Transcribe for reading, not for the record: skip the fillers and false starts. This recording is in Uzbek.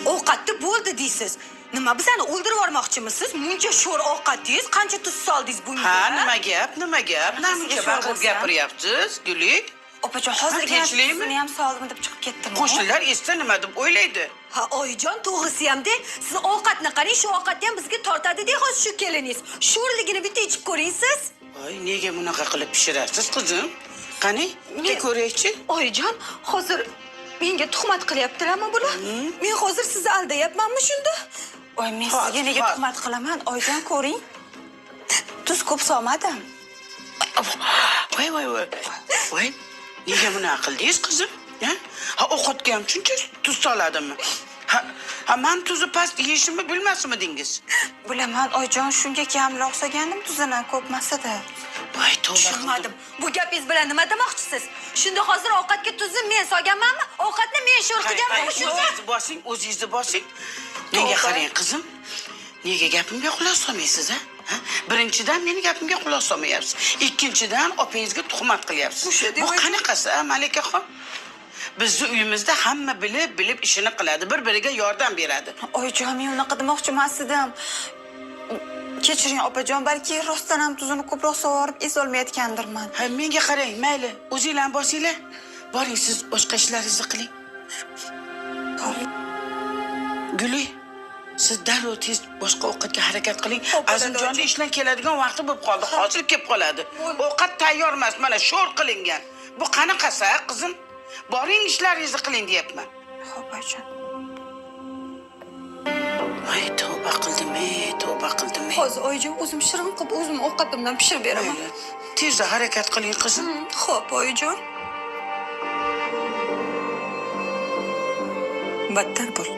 Ovqatni bo'ldi deysiz. Nima bizani o'ldirib yubormoqchimisiz? Muncha sho'r ovqatingiz, qancha tuz soldingiz bunga? Ha, nima gap? Namuncha baqir gapiryapsiz, Guli? Opajon, hozirgi tinchlikmi? sizni ham soldimmi deb chiqib ketdim. Qo'shnilar eshitsa nima deb o'ylaydi? Ha, oyijon, to'g'risi ham-de. Siz ovqatni qarang, shu ovqatni ham bizga tortadi-de, hozir shu keliningiz. Sho'rligini bitta ichib ko'ring siz. Voy, nega bunaqa qilib pishirasiz, qizim? Qani, ko'raychi. Oyijon, hozir menga tuhmat qilyaptilarmi bular? Men hozir sizni aldayapmanmi shunda? Voy, men sizga nega tuhmat qilaman? Oyijon, ko'ring. Tuz ko'p solmadim. Voy, nega bunaqa qildingiz, qizim? Ha, ovqatga ham shuncha tuz soladimi? Ha, men tuzni past yeyishimni bilmasmidingiz? Bilaman, oyijon, shunga kamroq solgandim, tuzini ko'pmasida. Voy, tavba tushunmadim. Bu gapingiz bilan nima demoqchisiz? Shunda hozir ovqatga tuzni men solganmanmi? Ovqatni men sho'r qilganmanmi shunda? O'zingizni bosing. Menga qarang, qizim. Nega gapimga quloq solmaysiz, ha? Birinchidan meni gapimga quloq solmayapsiz. Ikkinchidan opangizga tuhmat qilyapsiz. Bu qanaqasi, Malikaxon? Bizni uyimizda hamma bilib ishini qiladi, bir-biriga yordam beradi. Oyijon, men unaqa demoqchi emasdim. Kechiring opajon, balki rostdan ham tuzini ko'proq sovurib ezolmayotgandirman. Ha, menga qarang, mayli, o'zingizlarni bosinglar. Boring, siz boshqa ishlaringizni qiling. Guli, siz darrov tez boshqa ovqatga harakat qiling. Azimjonning ishdan keladigan vaqti bo'lib qoldi. Hozir kelib qoladi. Ovqat tayyor emas, mana sho'r qilingan. Bu qanaqasi, qizim? Boring, ishlaringizni qiling deyapman. Xo'p, oyijon. Voy, tavba qildim. Hozir oyijon, o'zim shirin qilib, o'zim ovqatimdan pishirib beraman. Tezda harakat qiling, qizim. Xo'p, oyijon. Battar bo'l.